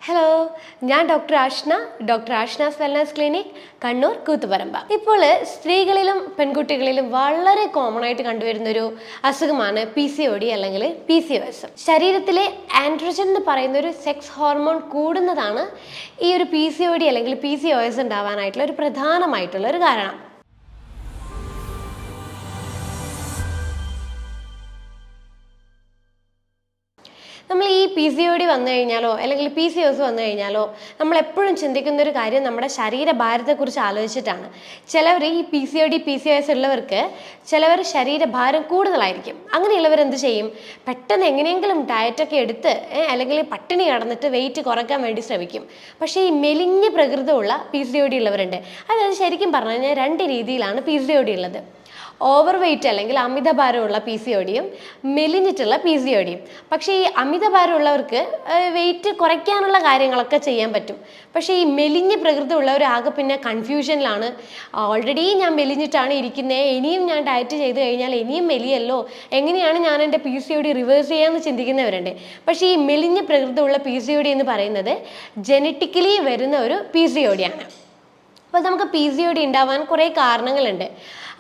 Hello, ഞാൻ doctor Ashna's wellness clinic, Kannur Koothuparamba. ഇപ്പോൾ സ്ത്രീകളിലും പെൺകുട്ടികളിലും വളരെ കോമൺ ആയിട്ട് കണ്ടുവരുന്നൊരു അസുഖമാണ് PCOD അല്ലെങ്കിൽ PCOS. ശരീരത്തിലെ ആൻഡ്രോജൻ എന്ന് പറയുന്ന ഒരു സെക്സ് ഹോർമോൺ കൂടുന്നതാണ് ഈ ഒരു PCOD അല്ലെങ്കിൽ PCOS ഉണ്ടാവാനായിട്ടുള്ള ഒരു പ്രധാനമായിട്ടുള്ള ഒരു കാരണം. നമ്മൾ ഈ PCOD വന്നു കഴിഞ്ഞാലോ അല്ലെങ്കിൽ PCOS വന്നു കഴിഞ്ഞാലോ നമ്മൾ എപ്പോഴും ചിന്തിക്കുന്ന ഒരു കാര്യം നമ്മുടെ ശരീരഭാരത്തെക്കുറിച്ച് ആലോചിച്ചിട്ടാണ്. ചിലവർ ഈ PCOS ഉള്ളവർക്ക് ചിലവർ ശരീരഭാരം കൂടുതലായിരിക്കും. അങ്ങനെയുള്ളവർ എന്ത് ചെയ്യും? പെട്ടെന്ന് എങ്ങനെയെങ്കിലും ഡയറ്റൊക്കെ എടുത്ത് അല്ലെങ്കിൽ പട്ടിണി കിടന്നിട്ട് വെയിറ്റ് കുറയ്ക്കാൻ വേണ്ടി ശ്രമിക്കും. പക്ഷേ ഈ മെലിഞ്ഞ പ്രകൃതമുള്ള PCOD ഉള്ളവരുണ്ട്. അതായത് ശരിക്കും പറഞ്ഞു കഴിഞ്ഞാൽ രണ്ട് രീതിയിലാണ് PCOD ഉള്ളത്. ഓവർ വെയിറ്റ് അല്ലെങ്കിൽ അമിതഭാരമുള്ള PCODയും മെലിഞ്ഞിട്ടുള്ള PCODയും. പക്ഷേ ഈ അമിതഭാരമുള്ളവർക്ക് വെയിറ്റ് കുറയ്ക്കാനുള്ള കാര്യങ്ങളൊക്കെ ചെയ്യാൻ പറ്റും. പക്ഷേ ഈ മെലിഞ്ഞ പ്രകൃതമുള്ളവർ ആകെ പിന്നെ കൺഫ്യൂഷനിലാണ്. ഓൾറെഡി ഞാൻ മെലിഞ്ഞിട്ടാണ് ഇരിക്കുന്നത്, ഇനിയും ഞാൻ ഡയറ്റ് ചെയ്ത് കഴിഞ്ഞാൽ ഇനിയും മെലിയല്ലോ, എങ്ങനെയാണ് ഞാൻ എൻ്റെ PCOD റിവേഴ്സ് ചെയ്യാമെന്ന് ചിന്തിക്കുന്നവരുണ്ട്. പക്ഷേ ഈ മെലിഞ്ഞ പ്രകൃതമുള്ള PCOD എന്ന് പറയുന്നത് ജനറ്റിക്കലി വരുന്ന ഒരു PCOD ആണ്. അപ്പോൾ നമുക്ക് PCOD ഉണ്ടാവാൻ കുറേ കാരണങ്ങളുണ്ട്.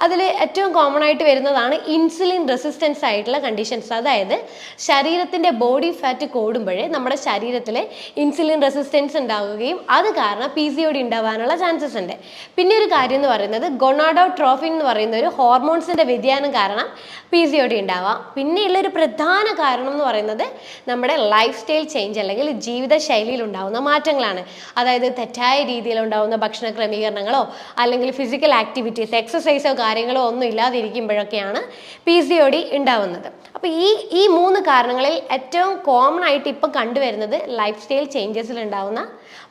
അതിൽ ഏറ്റവും കോമൺ ആയിട്ട് വരുന്നതാണ് ഇൻസുലിൻ റെസിസ്റ്റൻസ് ആയിട്ടുള്ള കണ്ടീഷൻസ്. അതായത് ശരീരത്തിൻ്റെ ബോഡി ഫാറ്റ് കൂടുമ്പോഴേ നമ്മുടെ ശരീരത്തിൽ ഇൻസുലിൻ റെസിസ്റ്റൻസ് ഉണ്ടാവുകയും അത് കാരണം PCOD ഉണ്ടാവാനുള്ള ചാൻസസ് ഉണ്ട്. പിന്നെ ഒരു കാര്യം എന്ന് പറയുന്നത് ഗൊണാഡോട്രോഫിൻ എന്ന് പറയുന്ന ഒരു ഹോർമോൺസിൻ്റെ വ്യതിയാനം കാരണം PCOD ഉണ്ടാവാം. പിന്നെയുള്ളൊരു പ്രധാന കാരണം എന്ന് പറയുന്നത് നമ്മുടെ ലൈഫ് സ്റ്റൈൽ ചേഞ്ച് അല്ലെങ്കിൽ ജീവിതശൈലിയിൽ ഉണ്ടാകുന്ന മാറ്റങ്ങളാണ്. അതായത് തെറ്റായ രീതിയിൽ ഉണ്ടാകുന്ന ഭക്ഷണ ക്രമീകരണങ്ങളോ അല്ലെങ്കിൽ ഫിസിക്കൽ ആക്ടിവിറ്റീസ്, എക്സസൈസോ കാര്യങ്ങളോ ഒന്നും ഇല്ലാതിരിക്കുമ്പോഴൊക്കെയാണ് PCOD ഉണ്ടാവുന്നത്. അപ്പോൾ ഈ മൂന്ന് കാരണങ്ങളിൽ ഏറ്റവും കോമൺ ആയിട്ട് ഇപ്പം കണ്ടുവരുന്നത് ലൈഫ് സ്റ്റൈൽ ചേഞ്ചസിൽ ഉണ്ടാവുന്ന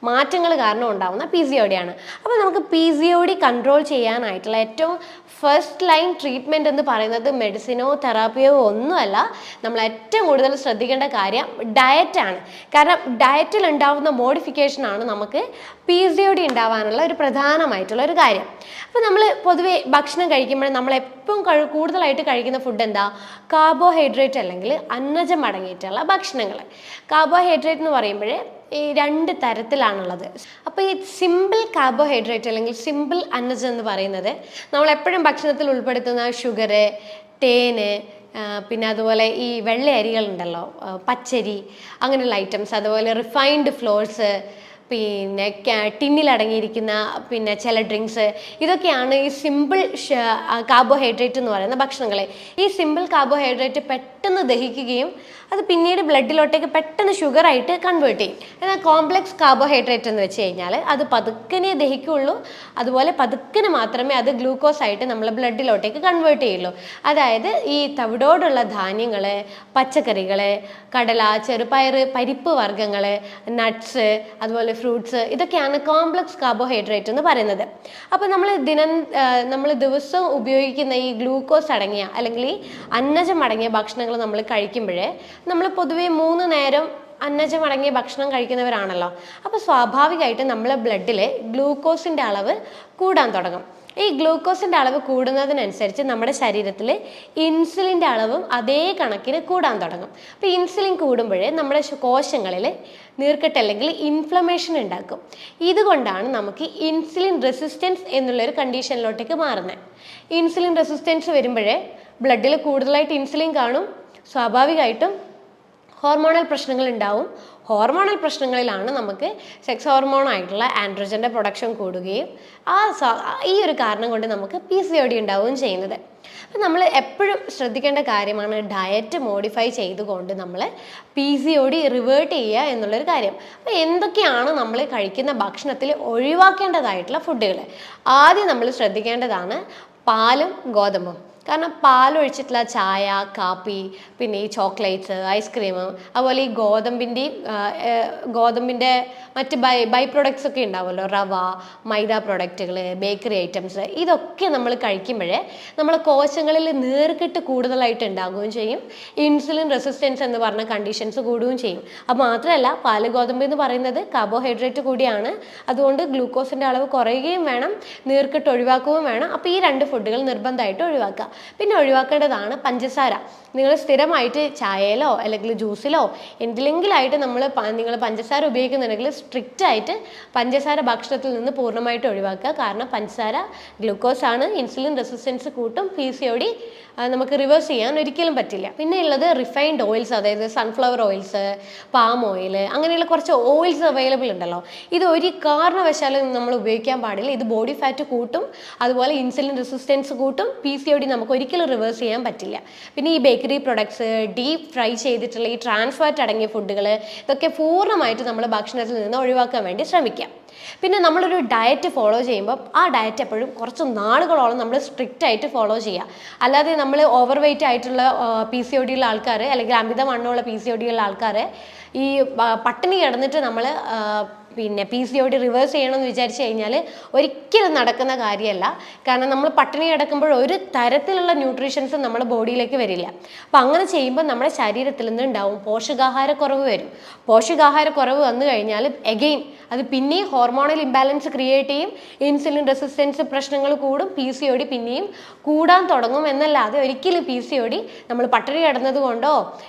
മാറ്റങ്ങൾ കാരണം ഉണ്ടാവുന്ന PCOD ആണ്. അപ്പോൾ നമുക്ക് PCOD കൺട്രോൾ ചെയ്യാനായിട്ടുള്ള ഏറ്റവും ഫസ്റ്റ് ലൈൻ ട്രീറ്റ്മെൻറ്റ് എന്ന് പറയുന്നത് മെഡിസിനോ തെറാപ്പിയോ ഒന്നുമല്ല. നമ്മൾ ഏറ്റവും കൂടുതൽ ശ്രദ്ധിക്കേണ്ട കാര്യം ഡയറ്റാണ്. കാരണം ഡയറ്റിൽ ഉണ്ടാവുന്ന മോഡിഫിക്കേഷനാണ് നമുക്ക് PCOD ഉണ്ടാവാനുള്ള ഒരു പ്രധാനമായിട്ടുള്ള ഒരു കാര്യം. അപ്പോൾ നമ്മൾ പൊതുവെ ഭക്ഷണം കഴിക്കുമ്പോൾ നമ്മൾ എപ്പോഴും കൂടുതലായിട്ട് കഴിക്കുന്ന ഫുഡ് എന്താ? കാർബോഹൈഡ്രേറ്റ് അല്ലെങ്കിൽ അന്നജം അടങ്ങിയിട്ടുള്ള ഭക്ഷണങ്ങൾ. കാർബോഹൈഡ്രേറ്റ് എന്ന് പറയുമ്പോൾ ഈ രണ്ട് തരത്തിലാണുള്ളത്. അപ്പോൾ ഈ സിമ്പിൾ കാർബോഹൈഡ്രേറ്റ് അല്ലെങ്കിൽ സിമ്പിൾ അന്നജം എന്ന് പറയുന്നത് നമ്മളെപ്പോഴും ഭക്ഷണത്തിൽ ഉൾപ്പെടുത്തുന്ന ഷുഗർ, തേന്, പിന്നെ അതുപോലെ ഈ വെള്ള അരികളുണ്ടല്ലോ, പച്ചരി, അങ്ങനെയുള്ള ഐറ്റംസ്, അതുപോലെ റിഫൈൻഡ് ഫ്ലോർസ്, പിന്നെ ടിന്നിലടങ്ങിയിരിക്കുന്ന പിന്നെ ചില ഡ്രിങ്ക്സ്, ഇതൊക്കെയാണ് ഈ സിമ്പിൾ കാർബോഹൈഡ്രേറ്റ് എന്ന് പറയുന്ന ഭക്ഷണങ്ങൾ. ഈ സിമ്പിൾ കാർബോഹൈഡ്രേറ്റ് പെട്ടെന്ന് ദഹിക്കുകയും അത് പിന്നീട് ബ്ലഡിലോട്ടേക്ക് പെട്ടെന്ന് ഷുഗറായിട്ട് കൺവേർട്ട് ചെയ്യും. എന്നാൽ കോംപ്ലക്സ് കാർബോഹൈഡ്രേറ്റ് എന്ന് വെച്ച് കഴിഞ്ഞാൽ അത് പതുക്കനെ ദഹിക്കുള്ളൂ, അതുപോലെ പതുക്കനെ മാത്രമേ അത് ഗ്ലൂക്കോസ് ആയിട്ട് നമ്മൾ ബ്ലഡിലോട്ടേക്ക് കൺവേർട്ട് ചെയ്യുള്ളൂ. അതായത് ഈ തവിടോടുള്ള ധാന്യങ്ങൾ, പച്ചക്കറികൾ, കടല, ചെറുപയർ, പരിപ്പ് വർഗ്ഗങ്ങൾ, നട്ട്സ്, അതുപോലെ ഫ്രൂട്ട്സ്, ഇതൊക്കെയാണ് കോംപ്ലക്സ് കാർബോഹൈഡ്രേറ്റ് എന്ന് പറയുന്നത്. അപ്പോൾ നമ്മൾ ദിവസവും ഉപയോഗിക്കുന്ന ഈ ഗ്ലൂക്കോസ് അടങ്ങിയ അല്ലെങ്കിൽ ഈ അന്നജം അടങ്ങിയ ഭക്ഷണങ്ങൾ നമ്മൾ കഴിക്കുമ്പോഴേ നമ്മൾ പൊതുവെ 3 നേരം അന്നജം അടങ്ങിയ ഭക്ഷണം കഴിക്കുന്നവരാണല്ലോ. അപ്പോൾ സ്വാഭാവികമായിട്ടും നമ്മളെ ബ്ലഡിൽ ഗ്ലൂക്കോസിൻ്റെ അളവ് കൂടാൻ തുടങ്ങും. ഈ ഗ്ലൂക്കോസിൻ്റെ അളവ് കൂടുന്നതിനനുസരിച്ച് നമ്മുടെ ശരീരത്തിൽ ഇൻസുലിൻ്റെ അളവും അതേ കണക്കിന് കൂടാൻ തുടങ്ങും. അപ്പോൾ ഇൻസുലിൻ കൂടുമ്പോഴേ നമ്മുടെ കോശങ്ങളിൽ നീർക്കെട്ട് അല്ലെങ്കിൽ ഇൻഫ്ലമേഷൻ ഉണ്ടാക്കും. ഇതുകൊണ്ടാണ് നമുക്ക് ഇൻസുലിൻ റെസിസ്റ്റൻസ് എന്നുള്ളൊരു കണ്ടീഷനിലോട്ടേക്ക് മാറുന്നത്. ഇൻസുലിൻ റെസിസ്റ്റൻസ് വരുമ്പോഴേ ബ്ലഡിൽ കൂടുതലായിട്ട് ഇൻസുലിൻ കാണും, സ്വാഭാവികമായിട്ടും ഹോർമോണൽ പ്രശ്നങ്ങൾ ഉണ്ടാവും. ഹോർമോണൽ പ്രശ്നങ്ങളിലാണ് നമുക്ക് സെക്സ് ഹോർമോണായിട്ടുള്ള ആൻഡ്രോജൻ്റെ പ്രൊഡക്ഷൻ കൂടുകയും ഈ ഒരു കാരണം കൊണ്ട് നമുക്ക് PCOD ഉണ്ടാവുകയും ചെയ്യുന്നത്. അപ്പം നമ്മൾ എപ്പോഴും ശ്രദ്ധിക്കേണ്ട കാര്യമാണ് ഡയറ്റ് മോഡിഫൈ ചെയ്തുകൊണ്ട് നമ്മൾ PCOD റിവേർട്ട് ചെയ്യുക എന്നുള്ളൊരു കാര്യം. അപ്പോൾ എന്തൊക്കെയാണ് നമ്മൾ കഴിക്കുന്ന ഭക്ഷണത്തിൽ ഒഴിവാക്കേണ്ടതായിട്ടുള്ള ഫുഡുകൾ? ആദ്യം നമ്മൾ ശ്രദ്ധിക്കേണ്ടതാണ് പാലും ഗോതമ്പും. കാരണം പാലൊഴിച്ചിട്ടുള്ള ചായ, കാപ്പി, പിന്നെ ഈ ചോക്ലേറ്റ്സ്, ഐസ്ക്രീം, അതുപോലെ ഈ ഗോതമ്പിൻ്റെ മറ്റ് ബൈ പ്രൊഡക്ട്സ് ഒക്കെ ഉണ്ടാവുമല്ലോ, റവ, മൈദ പ്രൊഡക്റ്റുകൾ, ബേക്കറി ഐറ്റംസ്, ഇതൊക്കെ നമ്മൾ കഴിക്കുമ്പോഴേ നമ്മളെ കോശങ്ങളിൽ നീർക്കെട്ട് കൂടുതലായിട്ട് ഉണ്ടാകുകയും ചെയ്യും. ഇൻസുലിൻ റെസിസ്റ്റൻസ് എന്ന് പറഞ്ഞ കണ്ടീഷൻസ് കൂടുകയും ചെയ്യും. അത് മാത്രമല്ല പാല്, ഗോതമ്പ് എന്ന് പറയുന്നത് കാർബോഹൈഡ്രേറ്റ് കൂടിയാണ്. അതുകൊണ്ട് ഗ്ലൂക്കോസിൻ്റെ അളവ് കുറയുകയും വേണം, നീർക്കെട്ട് ഒഴിവാക്കുകയും വേണം. അപ്പോൾ ഈ 2 ഫുഡുകൾ നിർബന്ധമായിട്ട് ഒഴിവാക്കുക. പിന്നെ ഒഴിവാക്കേണ്ടതാണ് പഞ്ചസാര. നിങ്ങൾ സ്ഥിരമായിട്ട് ചായയിലോ അല്ലെങ്കിൽ ജ്യൂസിലോ എന്തിലെങ്കിലായിട്ട് നിങ്ങൾ പഞ്ചസാര ഉപയോഗിക്കുന്നുണ്ടെങ്കിൽ സ്ട്രിക്റ്റ് ആയിട്ട് പഞ്ചസാര ഭക്ഷണത്തിൽ നിന്ന് പൂർണ്ണമായിട്ട് ഒഴിവാക്കുക. കാരണം പഞ്ചസാര ഗ്ലൂക്കോസ് ആണ്, ഇൻസുലിൻ റെസിസ്റ്റൻസ് കൂട്ടും, PCOD നമുക്ക് റിവേഴ്സ് ചെയ്യാൻ ഒരിക്കലും പറ്റില്ല. പിന്നെ ഉള്ളത് റിഫൈൻഡ് ഓയിൽസ്, അതായത് സൺഫ്ലവർ ഓയിൽസ്, പാം ഓയിൽ, അങ്ങനെയുള്ള കുറച്ച് ഓയിൽസ് അവൈലബിൾ ഉണ്ടല്ലോ. ഇത് ഒരു കാരണവശാലും നമ്മൾ ഉപയോഗിക്കാൻ പാടില്ല. ഇത് ബോഡി ഫാറ്റ് കൂട്ടും, അതുപോലെ ഇൻസുലിൻ റെസിസ്റ്റൻസ് കൂട്ടും, PCOD നമുക്ക് ഒരിക്കലും റിവേഴ്സ് ചെയ്യാൻ പറ്റില്ല. പിന്നെ ഈ ബേക്കറി പ്രൊഡക്ട്സ്, ഡീപ്പ് ഫ്രൈ ചെയ്തിട്ടുള്ള ഈ ട്രാൻസ് ഫാറ്റ് അടങ്ങിയ ഫുഡുകൾ, ഇതൊക്കെ പൂർണ്ണമായിട്ട് നമ്മൾ ഭക്ഷണത്തിൽ നിന്ന് ഒഴിവാക്കാൻ വേണ്ടി ശ്രമിക്കാം. പിന്നെ നമ്മളൊരു ഡയറ്റ് ഫോളോ ചെയ്യുമ്പോൾ ആ ഡയറ്റ് എപ്പോഴും കുറച്ച് നാളുകളോളം നമ്മൾ സ്ട്രിക്റ്റ് ആയിട്ട് ഫോളോ ചെയ്യുക. അല്ലാതെ നമ്മൾ ഓവർ വെയിറ്റ് ആയിട്ടുള്ള PCOD ഉള്ള ആൾക്കാർ, അല്ലെങ്കിൽ അമിതവണ്ണമുള്ള PCOD ഉള്ള ആൾക്കാർ ഈ പട്ടിണി കിടന്നിട്ട് നമ്മൾ പിന്നെ PCOD റിവേഴ്സ് ചെയ്യണമെന്ന് വിചാരിച്ചു കഴിഞ്ഞാൽ ഒരിക്കലും നടക്കുന്ന കാര്യമല്ല. കാരണം നമ്മൾ പട്ടിണി കിടക്കുമ്പോൾ ഒരു തരത്തിലുള്ള ന്യൂട്രീഷൻസും നമ്മുടെ ബോഡിയിലേക്ക് വരില്ല. അപ്പം അങ്ങനെ ചെയ്യുമ്പോൾ നമ്മുടെ ശരീരത്തിൽ നിന്ന് ഉണ്ടാവും പോഷകാഹാരക്കുറവ് വരും. പോഷകാഹാരക്കുറവ് വന്നു കഴിഞ്ഞാൽ എഗെയിൻ അത് പിന്നെയും ഹോർമോണൽ ഇംബാലൻസ് ക്രിയേറ്റ് ചെയ്യും, ഇൻസുലിൻ റെസിസ്റ്റൻസ് പ്രശ്നങ്ങൾ കൂടും, PCOD പിന്നെയും കൂടാൻ തുടങ്ങും. എന്നല്ലാതെ ഒരിക്കലും PCOD നമ്മൾ പട്ടിണി കിടന്നത് കൊണ്ടോ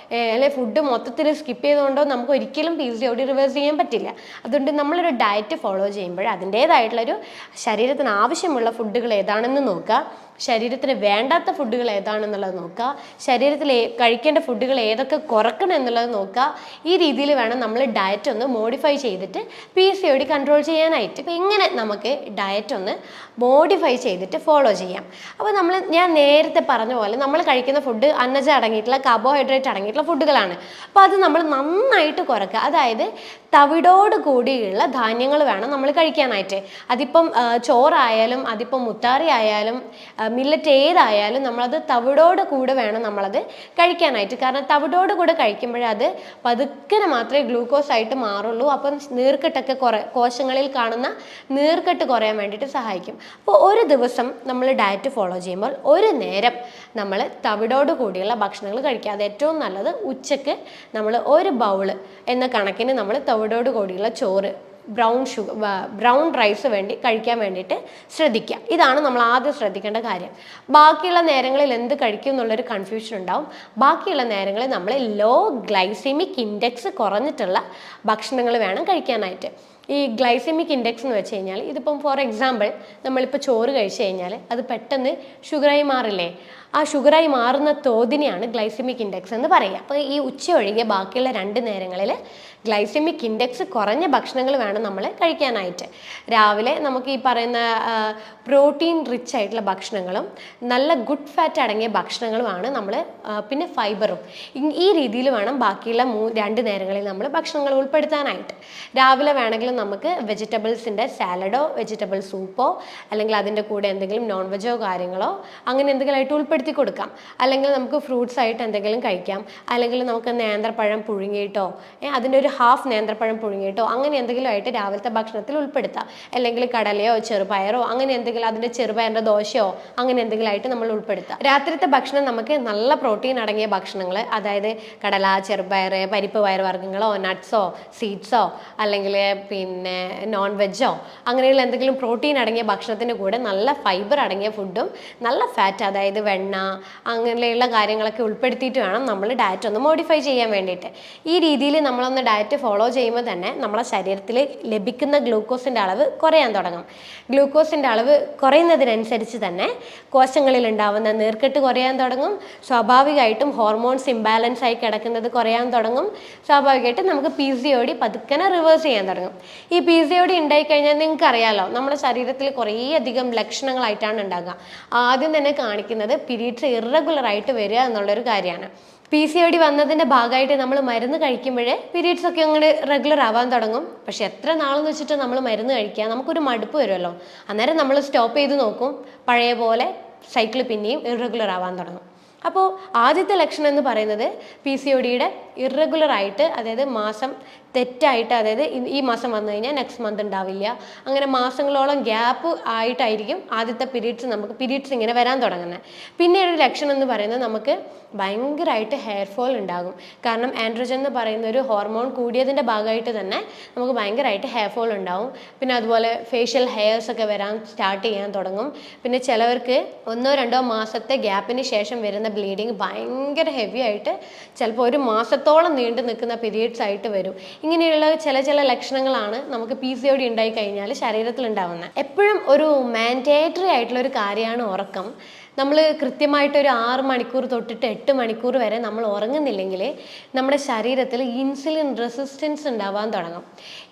അല്ലെങ്കിൽ ഫുഡ് മൊത്തത്തിൽ സ്കിപ്പ് ചെയ്തുകൊണ്ടോ നമുക്ക് ഒരിക്കലും PCOD റിവേഴ്സ് ചെയ്യാൻ പറ്റില്ല. അതുകൊണ്ട് നമ്മളൊരു ഡയറ്റ് ഫോളോ ചെയ്യുമ്പോൾ അതിൻ്റേതായിട്ടുള്ളൊരു ശരീരത്തിന് ആവശ്യമുള്ള ഫുഡുകൾ ഏതാണെന്ന് നോക്കുക, ശരീരത്തിന് വേണ്ടാത്ത ഫുഡുകൾ ഏതാണെന്നുള്ളത് നോക്കുക, ശരീരത്തിൽ കഴിക്കേണ്ട ഫുഡുകൾ ഏതൊക്കെ കുറക്കണം എന്നുള്ളത് നോക്കുക. ഈ രീതിയിൽ വേണം നമ്മൾ ഡയറ്റ് ഒന്ന് മോഡിഫൈ ചെയ്തിട്ട് PCOD കൺട്രോൾ ചെയ്യാനായിട്ട്. ഇപ്പം ഇങ്ങനെ നമുക്ക് ഡയറ്റ് ഒന്ന് മോഡിഫൈ ചെയ്തിട്ട് ഫോളോ ചെയ്യാം. അപ്പോൾ ഞാൻ നേരത്തെ പറഞ്ഞ പോലെ നമ്മൾ കഴിക്കുന്ന ഫുഡ് അന്നജം അടങ്ങിയിട്ടുള്ള, കാർബോഹൈഡ്രേറ്റ് അടങ്ങിയിട്ടുള്ള ഫുഡുകളാണ്. അപ്പോൾ അത് നമ്മൾ നന്നായിട്ട് കുറയ്ക്കുക. അതായത് തവിടോട് കൂടിയുള്ള ധാന്യങ്ങൾ വേണം നമ്മൾ കഴിക്കാനായിട്ട്. അതിപ്പം ചോറായാലും അതിപ്പം മുത്താറി ആയാലും മില്ലറ്റ് ഏതായാലും നമ്മളത് തവിടോട് കൂടെ വേണം നമ്മളത് കഴിക്കാനായിട്ട്. കാരണം തവിടോട് കൂടെ കഴിക്കുമ്പോഴേ അത് പതുക്കനെ മാത്രമേ ഗ്ലൂക്കോസ് ആയിട്ട് മാറുള്ളൂ. അപ്പം നീർക്കെട്ടൊക്കെ കോശങ്ങളിൽ കാണുന്ന നീർക്കെട്ട് കുറയാൻ വേണ്ടിയിട്ട് സഹായിക്കും. അപ്പോൾ ഒരു ദിവസം നമ്മൾ ഡയറ്റ് ഫോളോ ചെയ്യുമ്പോൾ ഒരു നേരം നമ്മൾ തവിടോട് കൂടിയുള്ള ഭക്ഷണങ്ങൾ കഴിക്കുക. അത് ഏറ്റവും നല്ലത് ഉച്ചക്ക് നമ്മൾ ഒരു ബൗള് എന്ന കണക്കിന് നമ്മൾ തവിടോട് കൂടിയുള്ള ചോറ്, ബ്രൗൺ റൈസ് കഴിക്കാൻ വേണ്ടിയിട്ട് ശ്രദ്ധിക്കുക. ഇതാണ് നമ്മൾ ആദ്യം ശ്രദ്ധിക്കേണ്ട കാര്യം. ബാക്കിയുള്ള നേരങ്ങളിൽ എന്ത് കഴിക്കും എന്നുള്ളൊരു കൺഫ്യൂഷൻ ഉണ്ടാവും. ബാക്കിയുള്ള നേരങ്ങളിൽ നമ്മൾ ലോ ഗ്ലൈസെമിക് ഇൻഡെക്സ് കുറഞ്ഞിട്ടുള്ള ഭക്ഷണങ്ങൾ വേണം കഴിക്കാനായിട്ട്. ഈ ഗ്ലൈസെമിക് ഇൻഡെക്സ് എന്ന് വെച്ച് കഴിഞ്ഞാൽ ഇതിപ്പം ഫോർ എക്സാമ്പിൾ നമ്മളിപ്പോൾ ചോറ് കഴിച്ചു കഴിഞ്ഞാൽ അത് പെട്ടെന്ന് ഷുഗറായി മാറില്ലേ, ആ ഷുഗറായി മാറുന്ന തോതിനെയാണ് ഗ്ലൈസെമിക് ഇൻഡെക്സ് എന്ന് പറയുക. അപ്പോൾ ഈ ഉച്ച ഒഴികെ ബാക്കിയുള്ള 2 നേരങ്ങളിൽ ഗ്ലൈസെമിക് ഇൻഡെക്സ് കുറഞ്ഞ ഭക്ഷണങ്ങൾ വേണം നമ്മൾ കഴിക്കാനായിട്ട്. രാവിലെ നമുക്ക് ഈ പറയുന്ന പ്രോട്ടീൻ റിച്ച് ആയിട്ടുള്ള ഭക്ഷണങ്ങളും നല്ല ഗുഡ് ഫാറ്റ് അടങ്ങിയ ഭക്ഷണങ്ങളുമാണ് നമ്മൾ, പിന്നെ ഫൈബറും. ഈ രീതിയിൽ വേണം ബാക്കിയുള്ള 2 നേരങ്ങളിൽ നമ്മൾ ഭക്ഷണങ്ങൾ ഉൾപ്പെടുത്താനായിട്ട്. രാവിലെ വേണമെങ്കിൽ നമുക്ക് വെജിറ്റബിൾസിൻ്റെ സാലഡോ വെജിറ്റബിൾ സൂപ്പോ അല്ലെങ്കിൽ അതിൻ്റെ കൂടെ എന്തെങ്കിലും നോൺ വെജോ കാര്യങ്ങളോ അങ്ങനെ എന്തെങ്കിലും ആയിട്ട് ഉൾപ്പെടുത്തി കൊടുക്കാം. അല്ലെങ്കിൽ നമുക്ക് ഫ്രൂട്ട്സ് ആയിട്ട് എന്തെങ്കിലും കഴിക്കാം. അല്ലെങ്കിൽ നമുക്ക് നേന്ത്രപ്പഴം പുഴുങ്ങിയിട്ടോ അതിൻ്റെ ഒരു ഹാഫ് നേന്ത്രപ്പഴം പുഴുങ്ങിയിട്ടോ അങ്ങനെ എന്തെങ്കിലും ആയിട്ട് രാവിലത്തെ ഭക്ഷണത്തിൽ ഉൾപ്പെടുത്താം. അല്ലെങ്കിൽ കടലയോ ചെറുപയറോ അങ്ങനെ എന്തെങ്കിലും, അതിൻ്റെ ചെറുപയറിൻ്റെ ദോശയോ അങ്ങനെ എന്തെങ്കിലും ആയിട്ട് നമ്മൾ ഉൾപ്പെടുത്താം. രാത്രിത്തെ ഭക്ഷണം നമുക്ക് നല്ല പ്രോട്ടീൻ അടങ്ങിയ ഭക്ഷണങ്ങൾ, അതായത് കടല, ചെറുപയർ, പരിപ്പ് പയറുവർഗ്ഗങ്ങളോ നട്ട്സോ സീഡ്സോ അല്ലെങ്കിൽ പിന്നെ നോൺ വെജോ അങ്ങനെയുള്ള എന്തെങ്കിലും പ്രോട്ടീൻ അടങ്ങിയ ഭക്ഷണത്തിൻ്റെ കൂടെ നല്ല ഫൈബർ അടങ്ങിയ ഫുഡും നല്ല ഫാറ്റ്, അതായത് വെണ്ണ അങ്ങനെയുള്ള കാര്യങ്ങളൊക്കെ ഉൾപ്പെടുത്തിയിട്ട് വേണം നമ്മൾ ഡയറ്റ് ഒന്ന് മോഡിഫൈ ചെയ്യാൻ വേണ്ടിയിട്ട്. ഈ രീതിയിൽ നമ്മളൊന്ന് ഡയറ്റ് ഫോളോ ചെയ്യുമ്പോൾ തന്നെ നമ്മളെ ശരീരത്തിൽ ലഭിക്കുന്ന ഗ്ലൂക്കോസിൻ്റെ അളവ് കുറയാൻ തുടങ്ങും. ഗ്ലൂക്കോസിൻ്റെ അളവ് കുറയുന്നതിനനുസരിച്ച് തന്നെ കോശങ്ങളിൽ ഉണ്ടാവുന്ന നീർക്കെട്ട് കുറയാൻ തുടങ്ങും. സ്വാഭാവികമായിട്ടും ഹോർമോൺസ് ഇംബാലൻസ് ആയി കിടക്കുന്നത് കുറയാൻ തുടങ്ങും. സ്വാഭാവികമായിട്ടും നമുക്ക് PCOD പതുക്കനെ റിവേഴ്സ് ചെയ്യാൻ തുടങ്ങും. ഈ PCOD ഉണ്ടായിക്കഴിഞ്ഞാൽ നിങ്ങൾക്ക് അറിയാലോ, നമ്മുടെ ശരീരത്തിൽ കുറേയധികം ലക്ഷണങ്ങളായിട്ടാണ് ഉണ്ടാകുക. ആദ്യം തന്നെ കാണിക്കുന്നത് പീരീഡ്സ് ഇറഗുലർ ആയിട്ട് വരിക എന്നുള്ളൊരു കാര്യമാണ്. PCOD വന്നതിൻ്റെ ഭാഗമായിട്ട് നമ്മൾ മരുന്ന് കഴിക്കുമ്പോഴേ പീരീഡ്സ് ഒക്കെ അങ്ങോട്ട് റെഗുലർ ആവാൻ തുടങ്ങും. പക്ഷെ എത്ര നാളെന്ന് വെച്ചിട്ട് നമ്മൾ മരുന്ന് കഴിക്കുക, നമുക്കൊരു മടുപ്പ് വരുമല്ലോ. അന്നേരം നമ്മൾ സ്റ്റോപ്പ് ചെയ്ത് നോക്കും, പഴയ പോലെ സൈക്കിൾ പിന്നെയും ഇറഗുലർ ആവാൻ തുടങ്ങും. അപ്പോൾ ആദ്യത്തെ ലക്ഷണം എന്ന് പറയുന്നത് PCODയുടെ ഇറഗുലർ ആയിട്ട്, അതായത് മാസം തെറ്റായിട്ട്, അതായത് ഈ മാസം വന്നു കഴിഞ്ഞാൽ നെക്സ്റ്റ് മന്ത് ഉണ്ടാവില്ല, അങ്ങനെ മാസങ്ങളോളം ഗ്യാപ്പ് ആയിട്ടായിരിക്കും ആദ്യത്തെ പീരീഡ്സ് ഇങ്ങനെ വരാൻ തുടങ്ങുന്നത്. പിന്നെ ഒരു ലക്ഷണം എന്ന് പറയുന്നത് നമുക്ക് ഭയങ്കരമായിട്ട് ഹെയർ ഫോൾ ഉണ്ടാകും. കാരണം ആൻഡ്രോജൻ എന്ന് പറയുന്ന ഒരു ഹോർമോൺ കൂടിയതിൻ്റെ ഭാഗമായിട്ട് തന്നെ നമുക്ക് ഭയങ്കരമായിട്ട് ഹെയർ ഫോൾ ഉണ്ടാവും. പിന്നെ അതുപോലെ ഫേഷ്യൽ ഹെയർസ് ഒക്കെ വരാൻ സ്റ്റാർട്ട് ചെയ്യാൻ തുടങ്ങും. പിന്നെ ചിലവർക്ക് 1-2 മാസത്തെ ഗ്യാപ്പിന് ശേഷം വരുന്ന ബ്ലീഡിങ് ഭയങ്കര ഹെവി ആയിട്ട് ചിലപ്പോൾ 1 മാസത്തോളം നീണ്ടു നിൽക്കുന്ന പീരീഡ്സ് ആയിട്ട് വരും. ഇങ്ങനെയുള്ള ചില ലക്ഷണങ്ങളാണ് നമുക്ക് PCOD ഉണ്ടായി കഴിഞ്ഞാൽ ശരീരത്തിൽ ഉണ്ടാവുന്നത്. എപ്പോഴും ഒരു മാൻഡേറ്ററി ആയിട്ടുള്ള ഒരു കാര്യമാണ് ഉറക്കം. നമ്മൾ കൃത്യമായിട്ടൊരു 6 മണിക്കൂർ തൊട്ടിട്ട് 8 മണിക്കൂർ വരെ നമ്മൾ ഉറങ്ങുന്നില്ലെങ്കിൽ നമ്മുടെ ശരീരത്തിൽ ഇൻസുലിൻ റെസിസ്റ്റൻസ് ഉണ്ടാവാൻ തുടങ്ങും.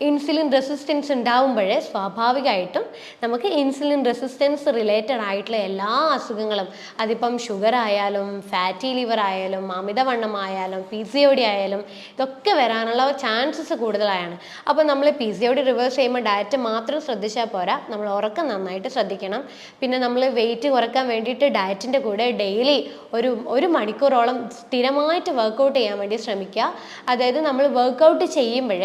ഇൻസുലിൻ റെസിസ്റ്റൻസ് ഉണ്ടാവുമ്പോഴേ സ്വാഭാവികമായിട്ടും നമുക്ക് ഇൻസുലിൻ റെസിസ്റ്റൻസ് റിലേറ്റഡ് ആയിട്ടുള്ള എല്ലാ അസുഖങ്ങളും, അതിപ്പം ഷുഗർ ആയാലും ഫാറ്റി ലിവർ ആയാലും അമിതവണ്ണമായാലും PCOD ആയാലും ഇതൊക്കെ വരാനുള്ള ചാൻസസ് കൂടുതലാണ്. അപ്പോൾ നമ്മൾ PCOD റിവേഴ്സ് ചെയ്യുമ്പോൾ ഡയറ്റ് മാത്രം ശ്രദ്ധിച്ചാൽ പോരാ, നമ്മൾ ഉറക്കം നന്നായിട്ട് ശ്രദ്ധിക്കണം. പിന്നെ നമ്മൾ വെയിറ്റ് കുറയ്ക്കാൻ വേണ്ടിയിട്ട് ഡയറ്റിൻ്റെ കൂടെ ഡെയിലി ഒരു മണിക്കൂറോളം സ്ഥിരമായിട്ട് വർക്കൗട്ട് ചെയ്യാൻ വേണ്ടി ശ്രമിക്കുക. അതായത് നമ്മൾ വർക്കൗട്ട് ചെയ്യുമ്പോൾ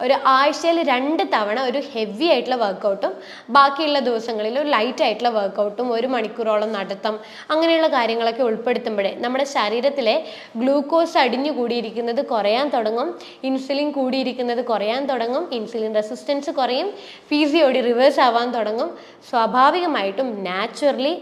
ഒരു ആഴ്ചയിൽ 2 തവണ ഒരു ഹെവി ആയിട്ടുള്ള വർക്കൗട്ടും ബാക്കിയുള്ള ദിവസങ്ങളിൽ ഒരു ലൈറ്റ് ആയിട്ടുള്ള വർക്കൗട്ടും 1 മണിക്കൂറോളം നടത്തം, അങ്ങനെയുള്ള കാര്യങ്ങളൊക്കെ ഉൾപ്പെടുത്തുമ്പോഴേ നമ്മുടെ ശരീരത്തിലെ ഗ്ലൂക്കോസ് അടിഞ്ഞു കൂടിയിരിക്കുന്നത് കുറയാൻ തുടങ്ങും, ഇൻസുലിൻ കൂടിയിരിക്കുന്നത് കുറയാൻ തുടങ്ങും, ഇൻസുലിൻ റെസിസ്റ്റൻസ് കുറയും, PCOD റിവേഴ്സ് ആവാൻ തുടങ്ങും. സ്വാഭാവികമായിട്ടും നാച്ചുറലി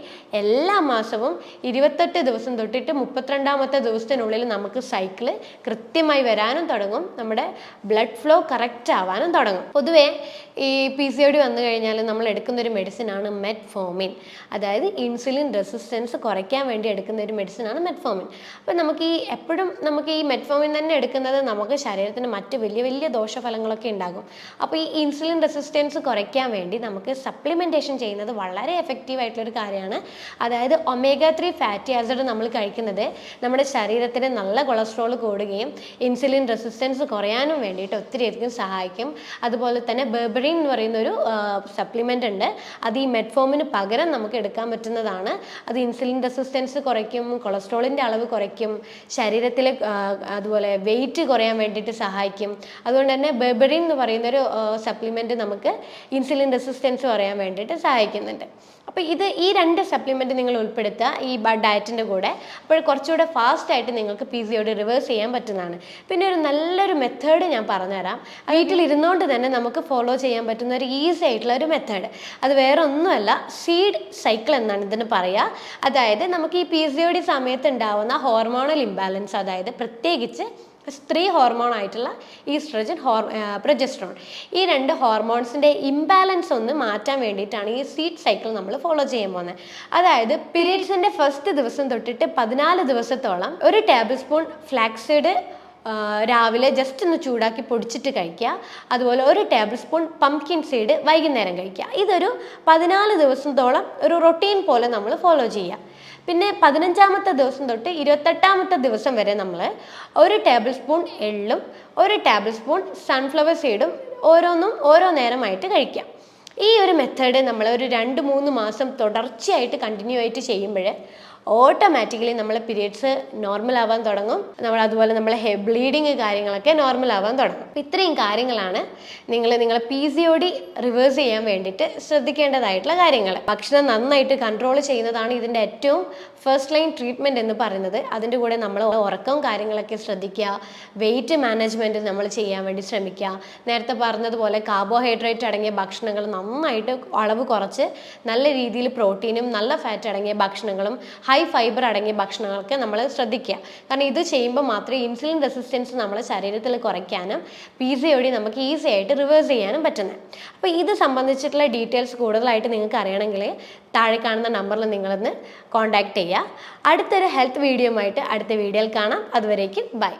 എല്ലാ മാസവും 28 ദിവസം തൊട്ടിട്ട് 32ാമത്തെ ദിവസത്തിനുള്ളിൽ നമുക്ക് സൈക്കിള് കൃത്യമായി വരാനും തുടങ്ങും, നമ്മുടെ ബ്ലഡ് ഫ്ലോ കറക്റ്റ് ആവാനും തുടങ്ങും. പൊതുവേ ഈ PCOD വന്നു കഴിഞ്ഞാൽ നമ്മൾ എടുക്കുന്ന ഒരു മെഡിസിനാണ് മെറ്റ്ഫോമിൻ. അതായത് ഇൻസുലിൻ റെസിസ്റ്റൻസ് കുറയ്ക്കാൻ വേണ്ടി എടുക്കുന്ന ഒരു മെഡിസിനാണ് മെറ്റ്ഫോമിൻ. അപ്പോൾ നമുക്ക് ഈ മെറ്റ്ഫോമിൻ തന്നെ എടുക്കുന്നത് നമുക്ക് ശരീരത്തിന് മറ്റ് വലിയ ദോഷഫലങ്ങളൊക്കെ ഉണ്ടാകും. അപ്പോൾ ഈ ഇൻസുലിൻ റെസിസ്റ്റൻസ് കുറയ്ക്കാൻ വേണ്ടി നമുക്ക് സപ്ലിമെൻറ്റേഷൻ ചെയ്യുന്നത് വളരെ എഫക്റ്റീവ് ആയിട്ടുള്ളൊരു കാര്യമാണ്. അതായത് omega-3 ഫാറ്റി ആസിഡ് നമ്മൾ കഴിക്കുന്നത് നമ്മുടെ ശരീരത്തിന് നല്ല കൊളസ്ട്രോൾ കൂടുകയും ഇൻസുലിൻ റെസിസ്റ്റൻസ് കുറയാനും വേണ്ടിയിട്ട് ഒത്തിരിയധികം സഹായിക്കും. അതുപോലെ തന്നെ ബെർബറിൻ എന്ന് പറയുന്നൊരു സപ്ലിമെൻ്റ് ഉണ്ട്, അത് ഈ മെറ്റ്ഫോമിന് പകരം നമുക്ക് എടുക്കാൻ പറ്റുന്നതാണ്. അത് ഇൻസുലിൻ റെസിസ്റ്റൻസ് കുറയ്ക്കും, കൊളസ്ട്രോളിൻ്റെ അളവ് കുറയ്ക്കും, ശരീരത്തിൽ അതുപോലെ വെയിറ്റ് കുറയാൻ വേണ്ടിയിട്ട് സഹായിക്കും. അതുകൊണ്ട് തന്നെ ബെർബറിൻ എന്ന് പറയുന്നൊരു സപ്ലിമെൻറ്റ് നമുക്ക് ഇൻസുലിൻ റെസിസ്റ്റൻസ് കുറയാൻ വേണ്ടിയിട്ട് സഹായിക്കുന്നുണ്ട്. അപ്പോൾ ഈ 2 സപ്ലിമെൻറ്റ് നിങ്ങൾ ഉൾപ്പെടുത്തുക ഈ ഡയറ്റിൻ്റെ കൂടെ. അപ്പോൾ കുറച്ചുകൂടെ ഫാസ്റ്റായിട്ട് നിങ്ങൾക്ക് PCOD റിവേഴ്സ് ചെയ്യാൻ പറ്റുന്നതാണ്. പിന്നെ ഒരു നല്ലൊരു മെത്തേഡ് ഞാൻ പറഞ്ഞുതരാം. വീട്ടിലിരുന്നുകൊണ്ട് തന്നെ നമുക്ക് ഫോളോ ചെയ്യാൻ പറ്റുന്ന ഒരു ഈസി ആയിട്ടുള്ള ഒരു മെത്തേഡ്. അത് വേറെ ഒന്നുമല്ല, സീഡ് സൈക്കിൾ എന്നാണ് ഇതിന് പറയുക. അതായത് നമുക്ക് ഈ PCOD സമയത്ത് ഉണ്ടാവുന്ന ഹോർമോണൽ ഇംബാലൻസ്, അതായത് പ്രത്യേകിച്ച് സ്ത്രീ ഹോർമോൺ ആയിട്ടുള്ള ഈസ്ട്രജൻ, പ്രൊജസ്ട്രോൺ, ഈ 2 ഹോർമോൺസിൻ്റെ ഇംബാലൻസ് ഒന്ന് മാറ്റാൻ വേണ്ടിയിട്ടാണ് ഈ സീഡ് സൈക്കിൾ നമ്മൾ ഫോളോ ചെയ്യാൻ പോകുന്നത്. അതായത് പീരീഡ്സിൻ്റെ ഫസ്റ്റ് ദിവസം തൊട്ടിട്ട് 14 ദിവസത്തോളം 1 ടേബിൾ സ്പൂൺ ഫ്ലാക്സീഡ് രാവിലെ ജസ്റ്റ് ഒന്ന് ചൂടാക്കി പൊടിച്ചിട്ട് കഴിക്കുക. അതുപോലെ 1 ടേബിൾ സ്പൂൺ പംകിൻ സീഡ് വൈകുന്നേരം കഴിക്കുക. ഇതൊരു 14 ദിവസത്തോളം ഒരു റൊട്ടീൻ പോലെ നമ്മൾ ഫോളോ ചെയ്യുക. പിന്നെ 15ാമത്തെ ദിവസം തൊട്ട് 28ാമത്തെ ദിവസം വരെ നമ്മൾ 1 ടേബിൾ സ്പൂൺ എള്ളും 1 ടേബിൾ സ്പൂൺ സൺഫ്ലവർ സീഡും ഓരോന്നും ഓരോ നേരമായിട്ട് കഴിക്കാം. ഈ ഒരു മെത്തേഡ് നമ്മൾ ഒരു 2-3 മാസം തുടർച്ചയായിട്ട് കണ്ടിന്യൂ ആയിട്ട് ചെയ്യുമ്പോൾ ഓട്ടോമാറ്റിക്കലി നമ്മളെ പീരിയഡ്സ് നോർമൽ ആവാൻ തുടങ്ങും. അതുപോലെ നമ്മളെ ബ്ലീഡിങ് കാര്യങ്ങളൊക്കെ നോർമൽ ആവാൻ തുടങ്ങും. അപ്പം ഇത്രയും കാര്യങ്ങളാണ് നിങ്ങളെ PCOD റിവേഴ്സ് ചെയ്യാൻ വേണ്ടിയിട്ട് ശ്രദ്ധിക്കേണ്ടതായിട്ടുള്ള കാര്യങ്ങൾ. ഭക്ഷണം നന്നായിട്ട് കൺട്രോൾ ചെയ്യുന്നതാണ് ഇതിൻ്റെ ഏറ്റവും ഫസ്റ്റ് ലൈൻ ട്രീറ്റ്മെൻറ്റ് എന്ന് പറയുന്നത്. അതിൻ്റെ കൂടെ നമ്മൾ ഉറക്കവും കാര്യങ്ങളൊക്കെ ശ്രദ്ധിക്കുക, വെയിറ്റ് മാനേജ്മെൻറ്റ് നമ്മൾ ചെയ്യാൻ വേണ്ടി ശ്രമിക്കുക. നേരത്തെ പറഞ്ഞതുപോലെ കാർബോഹൈഡ്രേറ്റ് അടങ്ങിയ ഭക്ഷണങ്ങൾ നന്നായിട്ട് അളവ് കുറച്ച് നല്ല രീതിയിൽ പ്രോട്ടീനും നല്ല ഫാറ്റ് അടങ്ങിയ ഭക്ഷണങ്ങളും ഹൈ ഫൈബർ അടങ്ങിയ ഭക്ഷണങ്ങളൊക്കെ നമ്മൾ ശ്രദ്ധിക്കുക. കാരണം ഇത് ചെയ്യുമ്പോൾ മാത്രമേ ഇൻസുലിൻ റെസിസ്റ്റൻസ് നമ്മുടെ ശരീരത്തിൽ കുറയ്ക്കാനും PCOD നമുക്ക് ഈസി ആയിട്ട് റിവേഴ്സ് ചെയ്യാനും പറ്റുന്നത്. അപ്പോൾ ഇത് സംബന്ധിച്ചിട്ടുള്ള ഡീറ്റെയിൽസ് കൂടുതലായിട്ട് നിങ്ങൾക്ക് അറിയണമെങ്കിൽ താഴെ കാണുന്ന നമ്പറിൽ നിങ്ങളൊന്ന് കോൺടാക്ട് ചെയ്യുക. അടുത്തൊരു ഹെൽത്ത് വീഡിയോ ആയിട്ട് അടുത്ത വീഡിയോയിൽ കാണാം. അതുവരേക്കും ബൈ.